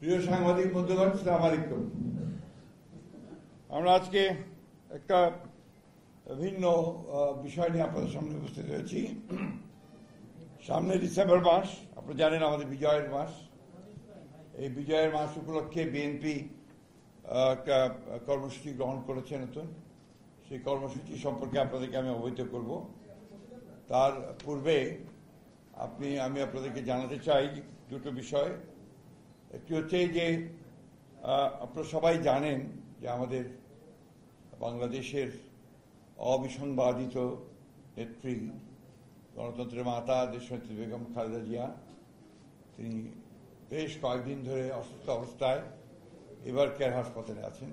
প্রিয় সাংবাদিক বন্ধুগণ, আসসালামু আলাইকুম। আমরা আজকে একটা ভিন্ন বিষয় নিয়ে আপনাদের সামনে উপস্থিত হয়েছি। সামনে ডিসেম্বর মাস, আপনারা জানেন আমাদের বিজয়ের মাস। এই বিজয়ের মাস উপলক্ষে বিএনপি একটা কর্মসূচি গ্রহণ করেছে নতুন। সেই কর্মসূচি সম্পর্কে আপনাদেরকে আমি অবহিত করব। তার পূর্বে আমি আপনাদেরকে জানাতে চাই দুটো বিষয়। একটি হচ্ছে যে আপনারা সবাই জানেন যে আমাদের বাংলাদেশের অবিসংবাদিত নেত্রী, গণতন্ত্রের মাতা দেশনেত্রী বেগম খালেদা জিয়া, তিনি বেশ কয়েকদিন ধরে অসুস্থ অবস্থায় এবার কেয়ার হাসপাতালে আছেন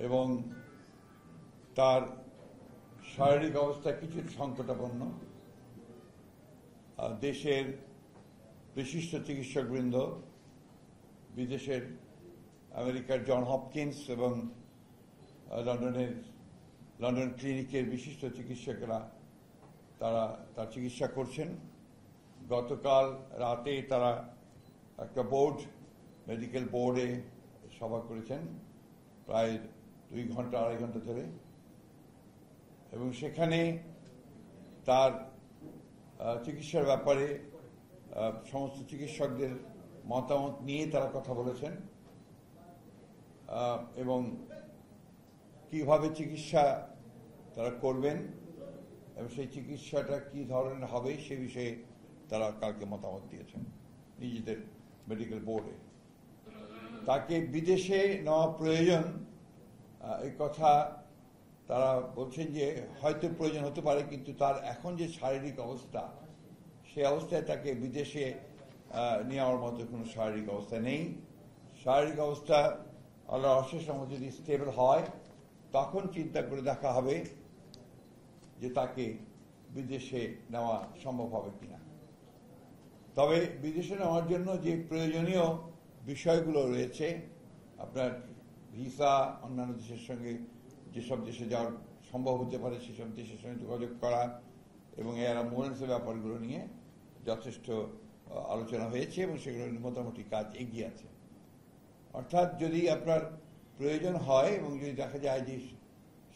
এবং তার শারীরিক অবস্থা কিছু সংকটাপন্ন। দেশের বিশিষ্ট চিকিৎসকবৃন্দ, বিদেশের আমেরিকার জন হপকিন্স এবং লন্ডন ক্লিনিকের বিশিষ্ট চিকিৎসকেরা তারা তার চিকিৎসা করছেন। গতকাল রাতে তারা একটা মেডিকেল বোর্ডে সভা করেছেন প্রায় 2-2.5 ঘন্টা ধরে, এবং সেখানে তার চিকিৎসার ব্যাপারে সমস্ত চিকিৎসকদের মতামত নিয়ে তারা কথা বলেছেন এবং কিভাবে চিকিৎসা তারা করবেন এবং সেই চিকিৎসাটা কি ধরনের হবে সে বিষয়ে তারা কালকে মতামত দিয়েছেন নিজেদের মেডিকেল বোর্ডে। তাকে বিদেশে নেওয়া প্রয়োজন, এই কথা তারা বলছেন যে হয়তো প্রয়োজন হতে পারে, কিন্তু তার এখন যে শারীরিক অবস্থা, সে অবস্থায় তাকে বিদেশে নেওয়ার মতো কোনো শারীরিক অবস্থা নেই। শারীরিক অবস্থা আল্লাহর অশেষ রহমতে যদি স্টেবল হয়, তখন চিন্তা করে দেখা হবে যে তাকে বিদেশে নেওয়া সম্ভব হবে কিনা। তবে বিদেশে নেওয়ার জন্য যে প্রয়োজনীয় বিষয়গুলো রয়েছে, আপনার ভিসা, অন্যান্য দেশের সঙ্গে যেসব দেশে যাওয়ার সম্ভব হতে পারে সেসব দেশের সঙ্গে যোগাযোগ করা এবং এর অ্যাম্বুলেন্সের ব্যাপারগুলো নিয়ে যথেষ্ট আলোচনা হয়েছে এবং সেগুলো মোটামুটি কাজ এগিয়ে আছে। অর্থাৎ যদি আপনার প্রয়োজন হয় এবং যদি দেখা যায় যে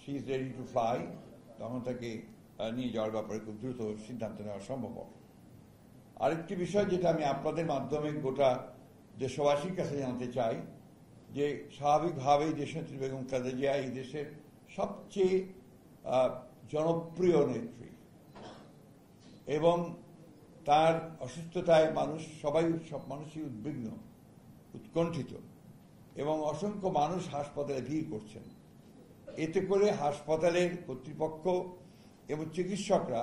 she is ready to fly, তখন তাকে নিয়ে যাওয়ার ব্যাপারে খুব দ্রুত সিদ্ধান্ত নেওয়া সম্ভব হবে। আরেকটি বিষয় যেটা আমি আপনাদের মাধ্যমে গোটা দেশবাসীর কাছে জানাতে চাই, যে স্বাভাবিকভাবেই দেশনেত্রী বেগম খালেদা জিয়া এই দেশের সবচেয়ে জনপ্রিয় নেত্রী এবং তার অসুস্থতায় সব মানুষই উদ্বিগ্ন, উৎকণ্ঠিত এবং অসংখ্য মানুষ হাসপাতালে ভিড় করছেন। এতে করে হাসপাতালের কর্তৃপক্ষ এবং চিকিৎসকরা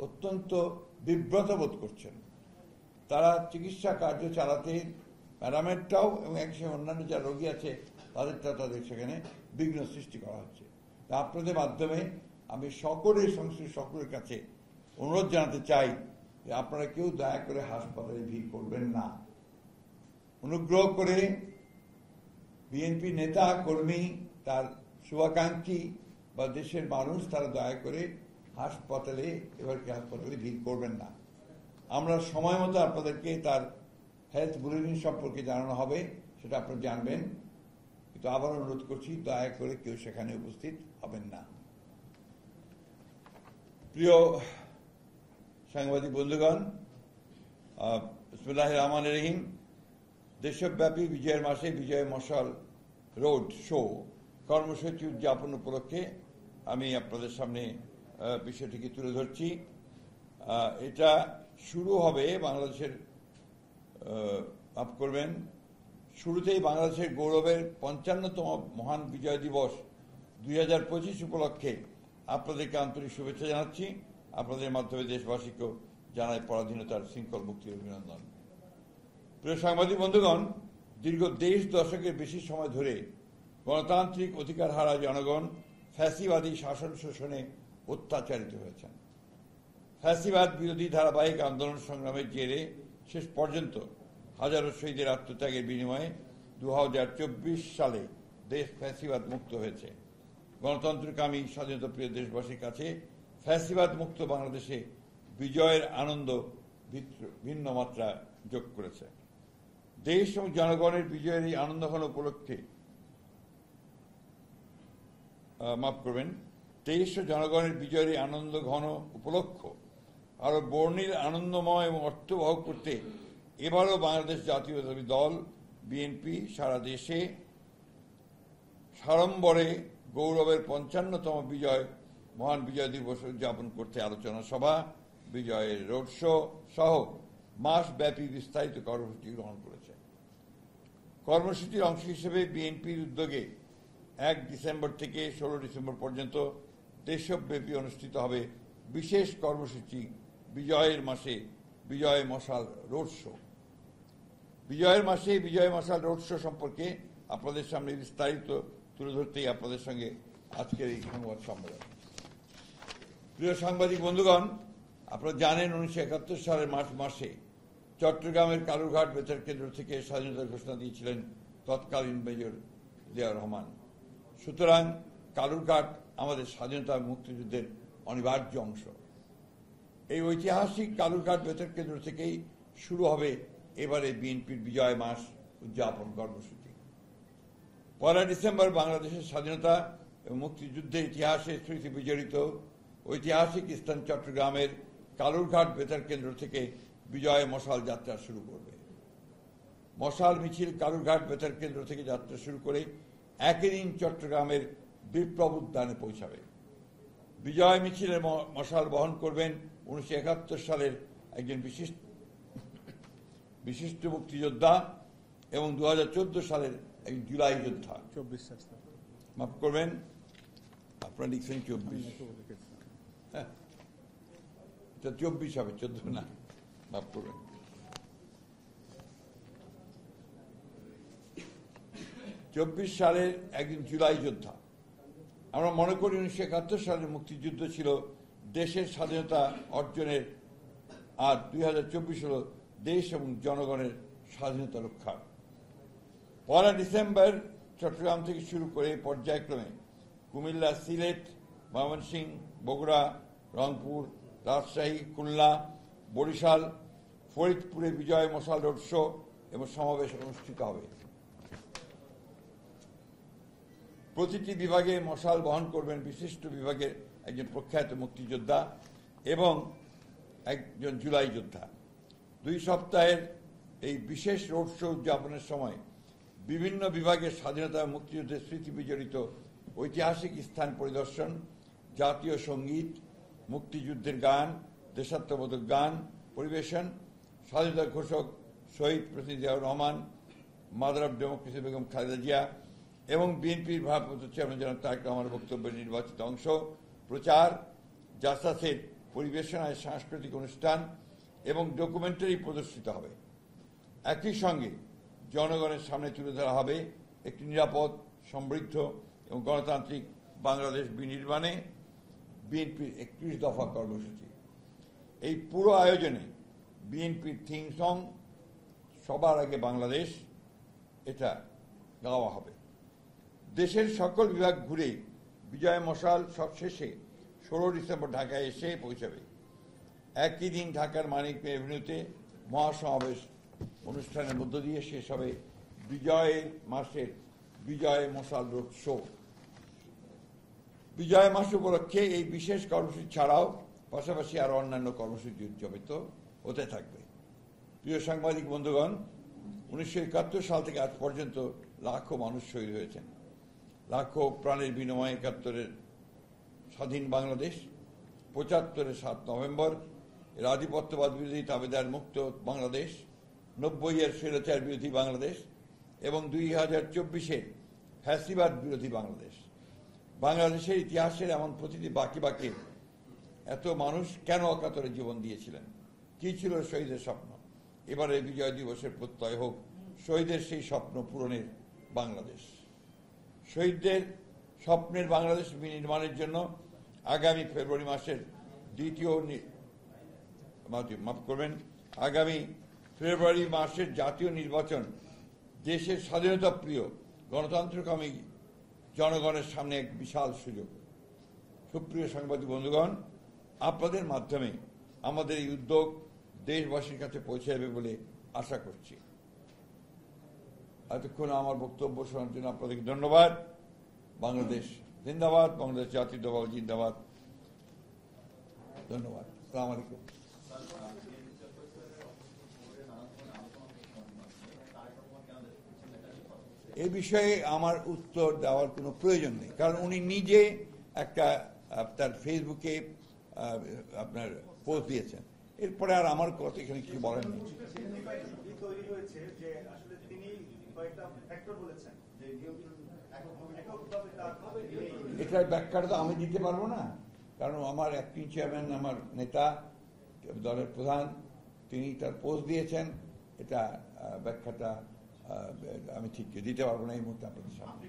অত্যন্ত বিব্রত বোধ করছেন। তারা চিকিৎসা কার্য চালাতে ম্যাডামেরটাও এবং একসঙ্গে অন্যান্য যারা রোগী আছে তাদের সেখানে বিঘ্ন সৃষ্টি করা হচ্ছে। আপনাদের মাধ্যমে আমি সকলের কাছে অনুরোধ জানাতে চাই যে আপনারা কেউ দয়া করে হাসপাতালে ভিড় করবেন না। অনুগ্রহ করে বিএনপি নেতা কর্মী, তার শুভাকাঙ্ক্ষী বা দেশের মানুষ, তারা দয়া করে হাসপাতালে ভিড় করবেন না। আমরা সময় মতো আপনাদেরকে তার হেলথ বুলেটিন সম্পর্কে জানানো হবে, সেটা আপনারা জানবেন, কিন্তু আবার অনুরোধ করছি দয়া করে কেউ সেখানে উপস্থিত হবেন না। প্রিয় সাংবাদিক বন্ধুগণ, বিসমিল্লাহির রহমানির রহিম। দেশব্যাপী বিজয়ের মাসে বিজয় মশাল রোড শো কর্মসূচি উদযাপন উপলক্ষে আমি আপনাদের সামনে বিষয়টিকে তুলে ধরছি। এটা শুরু হবে বাংলাদেশের, মাফ করবেন, শুরুতেই বাংলাদেশের গৌরবের 55তম মহান বিজয় দিবস 2025 উপলক্ষে আপনাদেরকে আন্তরিক শুভেচ্ছা জানাচ্ছি। আপনাদের মাধ্যমে দেশবাসীকেও জানাই পরাধীনতার শৃঙ্খল মুক্তির অভিনন্দন। প্রিয় সাংবাদিক বন্ধুগণ, দীর্ঘ 23 দশকের বেশি সময় ধরে গণতান্ত্রিক অধিকার হারা জনগণ ফ্যাসিবাদী শাসন শোষণে অত্যাচারিত হয়েছেন। ফ্যাসিবাদ বিরোধী ধারাবাহিক আন্দোলন সংগ্রামের জেরে শেষ পর্যন্ত হাজারো শহীদের আত্মত্যাগের বিনিময়ে 2024 সালে দেশ ফ্যাসিবাদ মুক্ত হয়েছে। গণতন্ত্রকামী স্বাধীনতাপ্রিয় দেশবাসীর কাছে ফ্যাসিবাদ মুক্ত বাংলাদেশে বিজয়ের আনন্দ ভিন্ন মাত্রা যোগ করেছে। দেশ এবং জনগণের বিজয়ের এই আনন্দঘন উপলক্ষে মাফ করবেন, দেশ ও জনগণের বিজয়ের এই আনন্দঘন উপলক্ষ আরো বর্ণিল, আনন্দময় এবং অর্থবহ করতে এবারও বাংলাদেশ জাতীয়তাবাদী দল বিএনপি সারা দেশে সাড়ম্বরে গৌরবের ৫৫তম মহান বিজয় দিবস উদযাপন করতে আলোচনা সভা, বিজয়ের রোড শো সহ মাসব্যাপী বিস্তারিত কর্মসূচি গ্রহণ করেছে। কর্মসূচির অংশ হিসেবে বিএনপির উদ্যোগে ১ ডিসেম্বর থেকে ১৬ ডিসেম্বর পর্যন্ত দেশব্যাপী অনুষ্ঠিত হবে বিশেষ কর্মসূচি বিজয়ের মাসে বিজয় মশাল রোড শো। বিজয়ের মাসে বিজয় মশাল রোড শো সম্পর্কে আপনাদের সামনে বিস্তারিত তুলে ধরতেই আপনাদের সঙ্গে আজকের এই সংবাদ সম্মেলন। প্রিয় সাংবাদিক বন্ধুগণ, আপনারা জানেন ১৯৭১ সালের মার্চ মাসে চট্টগ্রামের কালুরঘাট বেতার কেন্দ্র থেকে স্বাধীনতার ঘোষণা দিয়েছিলেন তৎকালীন মেজর জিয়াউর রহমান। সুতরাং কালুরঘাট আমাদের স্বাধীনতা মুক্তিযুদ্ধের অনিবার্য অংশ। এই ঐতিহাসিক কালুরঘাট বেতার কেন্দ্র থেকেই শুরু হবে এবারে বিএনপির বিজয় মাস উদযাপন কর্মসূচি। ১ ডিসেম্বর বাংলাদেশের স্বাধীনতা এবং মুক্তিযুদ্ধের ইতিহাসে স্মৃতি বিজড়িত ঐতিহাসিক স্থান চট্টগ্রামের কালুরঘাট বেতার কেন্দ্র থেকে বিজয় মশাল যাত্রা শুরু করবে। মশাল মিছিল কালুরঘাট বেতার কেন্দ্র থেকে যাত্রা শুরু করে একই দিন চট্টগ্রামের বিপ্লব উদ্যানে পৌঁছাবে। বিজয় মিছিলের মশাল বহন করবেন ১৯৭১ সালের একজন বিশিষ্ট মুক্তিযোদ্ধা এবং ২০১৪ সালের একজন জুলাই যোদ্ধা। মাফ করবেন, আপনারা লিখছেন ২৪, হ্যাঁ ২৪ হবে, ১৪ না, মাফ করবেন। চব্বিশ সালের একজন জুলাই যোদ্ধা। আমরা মনে করি ১৯৭১ সালের মুক্তিযুদ্ধ ছিল দেশের স্বাধীনতা অর্জনের, আর ২০২৪ হল দেশ এবং জনগণের স্বাধীনতা রক্ষার। ১ ডিসেম্বর চট্টগ্রাম থেকে শুরু করে পর্যায়ক্রমে কুমিল্লা, সিলেট, ময়মনসিংহ, বগুড়া, রংপুর, রাজশাহী, খুলনা, বরিশাল, ফরিদপুরে বিজয় মশাল রোড শো এবং সমাবেশ অনুষ্ঠিত হবে। প্রতিটি বিভাগে মশাল বহন করবেন বিশিষ্ট বিভাগের একজন প্রখ্যাত মুক্তিযোদ্ধা এবং একজন জুলাই যোদ্ধা। ২ সপ্তাহের এই বিশেষ রোড শো উদযাপনের সময় বিভিন্ন বিভাগের স্বাধীনতা মুক্তিযুদ্ধের স্মৃতি বিজড়িত ঐতিহাসিক স্থান পরিদর্শন, জাতীয় সঙ্গীত, মুক্তিযুদ্ধের গান, দেশাত্মবোধক গান পরিবেশন, স্বাধীনতা ঘোষক শহীদ president Ziaur Rahman, mother of democracy Begum Khaleda Zia এবং বিএনপির ভারপ্রাপ্ত চেয়ারম্যান জনাব তারেক রহমানের বক্তব্যের নির্বাচিত অংশ, প্রচার, জাসাসের পরিবেশনায় সাংস্কৃতিক অনুষ্ঠান এবং ডকুমেন্টারি প্রদর্শিত হবে। একই সঙ্গে জনগণের সামনে তুলে ধরা হবে একটি নিরাপদ, সমৃদ্ধ এবং গণতান্ত্রিক বাংলাদেশ বিনির্মাণে বিএনপির ৩১ দফা কর্মসূচি। এই পুরো আয়োজনে বিএনপির থিম সং সবার আগে বাংলাদেশ, এটা গাওয়া হবে। দেশের সকল বিভাগ ঘুরে বিজয় মশাল সবশেষে ১৬ ডিসেম্বর ঢাকায় এসে পৌঁছাবে। একই দিন ঢাকার মানিক মিয়া এভিনিউতে মহাসমাবেশ অনুষ্ঠানের মধ্য দিয়ে শেষ হবে বিজয়ের মাসের বিজয় মশাল রোড শো। বিজয় মাস উপলক্ষে এই বিশেষ কর্মসূচি ছাড়াও পাশাপাশি আরো অন্যান্য কর্মসূচি উদযাপিত হতে থাকবে। প্রিয় সাংবাদিক বন্ধুগণ, ১৯৭১ সাল থেকে আজ পর্যন্ত লাখো মানুষ শহীদ হয়েছেন, লাখো প্রাণের বিনিময়ে ৭১-এর স্বাধীন বাংলাদেশ, ৭৫-এর ৭ নভেম্বর এর আধিপত্যবাদ বিরোধী তাবেদার মুক্ত বাংলাদেশ, ৯০-এর স্বৈরাচার বিরোধী বাংলাদেশ এবং ২০২৪-এর ফ্যাসিবাদ বিরোধী বাংলাদেশ। বাংলাদেশের ইতিহাসের এমন প্রতিটি বাঁকে বাঁকে এত মানুষ কেন অকাতরে জীবন দিয়েছিলেন, কি ছিল শহীদের স্বপ্ন? এবারে বিজয় দিবসের প্রত্যয় হোক শহীদের সেই স্বপ্ন পূরণের বাংলাদেশ। শহীদদের স্বপ্নের বাংলাদেশ বিনির্মাণের জন্য আগামী ফেব্রুয়ারি মাসের জাতীয় নির্বাচন দেশের স্বাধীনতা প্রিয় গণতন্ত্রকামী জনগণের সামনে এক বিশাল সুযোগ। সুপ্রিয় সাংবাদিক বন্ধুগণ, আপনাদের মাধ্যমে আমাদের এই উদ্যোগ দেশবাসীর কাছে পৌঁছে যাবে বলে আশা করছি। এতক্ষণ আমার বক্তব্য শোনার জন্য আপনাদেরকে ধন্যবাদ। বাংলাদেশ জিন্দাবাদ, বাংলাদেশ জাতীয়তাবাদ জিন্দাবাদ। ধন্যবাদ। আসসালামু আলাইকুম। এই বিষয়ে আমার উত্তর দেওয়ার কোনো প্রয়োজন নেই, কারণ উনি নিজে একটা তার ফেসবুকে আপনার পোস্ট দিয়েছেন। এরপরে আর আমার কথা এখানে কিছু বলেন নেই। এটার ব্যাখ্যাটা তো আমি দিতে পারবো না, কারণ আমার অ্যাক্টিং চেয়ারম্যান, আমার নেতা, দলের প্রধান, তিনি তার পোস্ট দিয়েছেন। এটা ব্যাখ্যাটা আমি ঠিক দিতে পারবো না এই মুহূর্তে আপনাদের সামনে।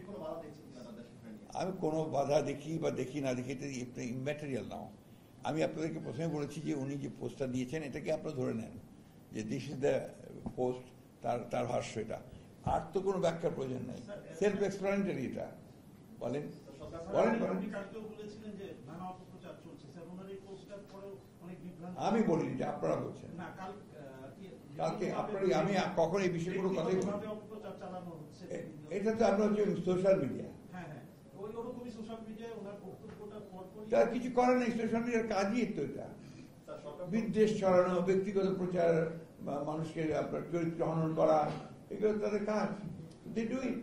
আমি কোনো বাধা দেখি বা দেখি না দেখি, এটা ইম্যাটেরিয়াল নাও। আমি আপনাদেরকে প্রথমে বলেছি যে উনি যে পোস্টটা দিয়েছেন এটাকে আপনারা ধরে নেন যে দিস ইজ দ্য পোস্ট, তার ভাষ্য এটা। আর তো কোনো ব্যাখ্যার প্রয়োজন নেই, সেলফ এক্সপ্লেনেটরি এটা। বলেন বলেন বলেন। আমি বলিনি, যে আপনারা বলছেন। কালকে আপনারই, আমি কখন এই বিষয়ে কোনো কথাই বলি। এটা তো আপনার হচ্ছে সোশ্যাল মিডিয়া, তার কিছু করার নেই। সোশ্যাল মিডিয়ার কাজই তো এটা, বিদ্বেষ ছড়ানো, ব্যক্তিগত প্রচার, মানুষকে আপনার চরিত্র হনন করা, এগুলো তাদের কাজ। They do it.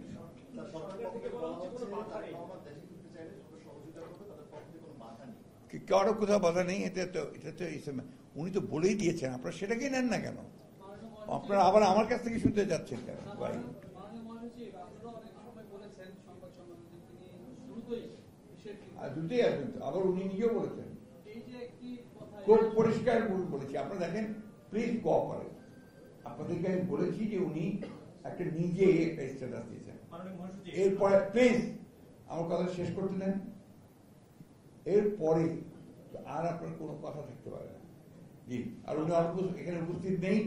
কারো কোথাও বাধা নেই। এটা তো উনি তো বলেই দিয়েছেন, আপনারা সেটাকেই নেন না কেন? আপনারা আবার আমার কাছ থেকে শুনতে যাচ্ছেন কেন ভাই? দুটোই আছেন তো, আবার উনি নিজেও বলেছেন, খুব পরিষ্কার বলেছি। আপনারা দেখেন, প্লিজ কোঅপারেট। আপনাদেরকে আমি বলেছি যে উনি একটা নিজে একটা স্ট্যাটাস দিয়েছেন। এরপরে প্লিজ আমার কথা শেষ করতে দেন। এরপরে আর আপনার কোনো কথা থাকতে পারে না। জি, আর উনি এখানে উপস্থিত নেই,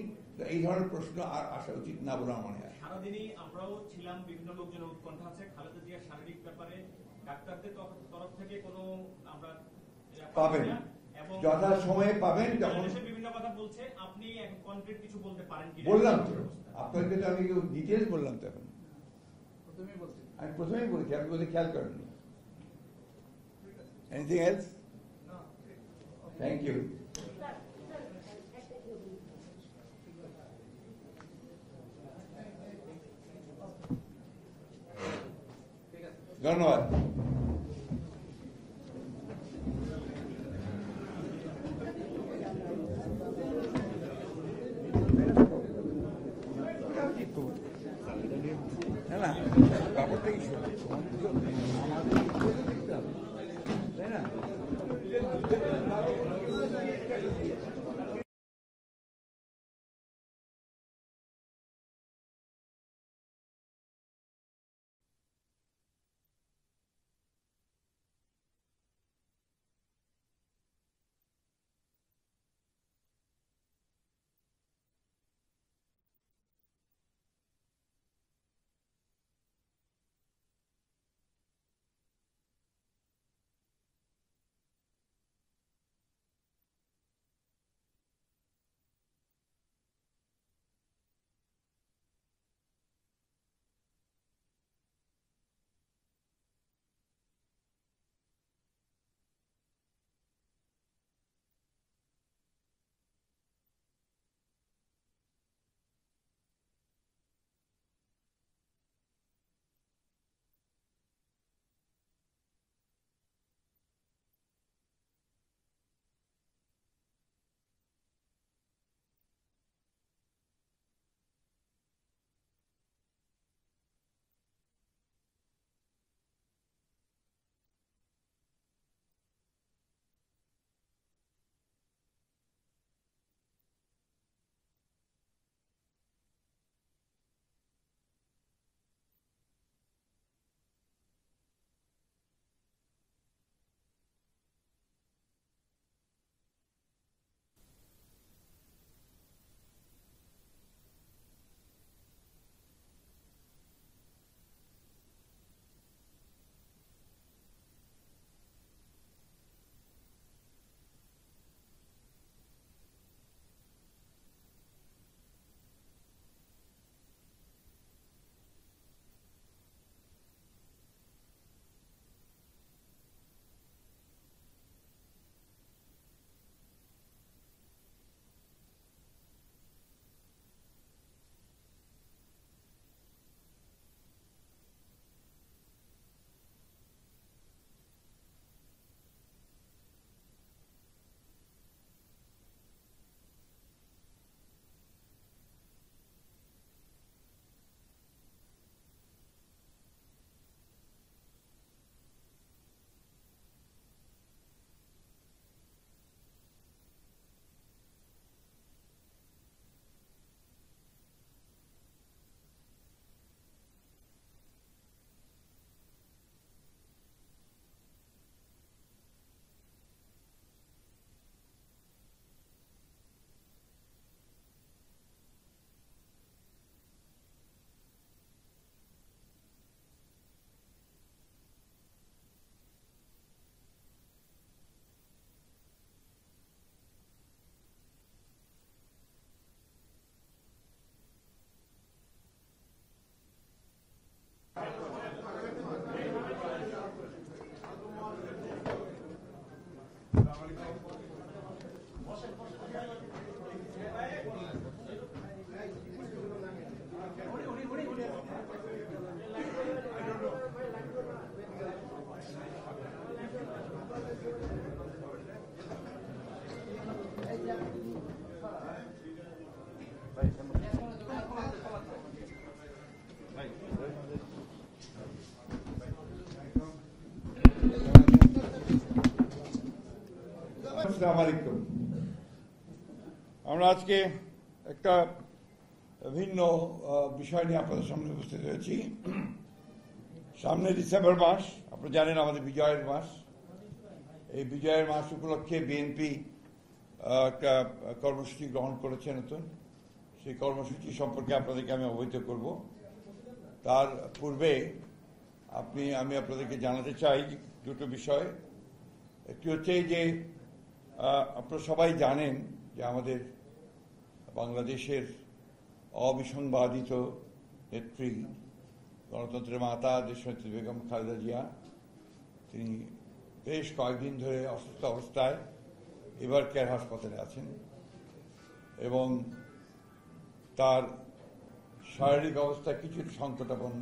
এই ধরনের প্রশ্ন আর আসা উচিত না বলে আমার মনে হয়। সারাদিনই আমরাও ছিলাম, বিভিন্ন লোকজনের উৎকণ্ঠা আছে খালেদা জিয়ার শারীরিক ব্যাপারে। ডাক্তারদের তরফ থেকে কোনো আমরা পাবেন, যথা সময়ে পাবেন। যখন বিভিন্ন কথা বলছে, আপনি কনক্রিট কিছু বলতে পারেন কি? বললাম তো আপনাকে, তো আমি ডিটেলস বললাম তো। এখন আমি প্রথমেই বলেছি, আপনি বলতে খেয়াল করেননি। Anything else? No. Thank you. ধন্যবাদ। না ব্যাপারটা কি তাই না? আসসালামু আলাইকুম। আমরা আজকে একটা ভিন্ন বিষয় নিয়ে আপনাদের সামনে উপস্থিত হয়েছি। সামনে ডিসেম্বর মাস, আপনারা জানেন আমাদের বিজয়ের মাস। এই বিজয়ের মাস উপলক্ষে বিএনপি একটা কর্মসূচি গ্রহণ করেছে নতুন। সেই কর্মসূচি সম্পর্কে আপনাদেরকে আমি অবহিত করব। তার পূর্বে আমি আপনাদেরকে জানাতে চাই দুটো বিষয়। একটি হচ্ছে যে আপনারা সবাই জানেন যে আমাদের বাংলাদেশের অবিসংবাদিত নেত্রী, গণতন্ত্রের মাতা দেশনেত্রী বেগম খালেদা জিয়া, তিনি বেশ কয়েকদিন ধরে অসুস্থ অবস্থায় এবার কেয়ার হাসপাতালে আছেন এবং তার শারীরিক অবস্থা কিছুটা সংকটাপন্ন।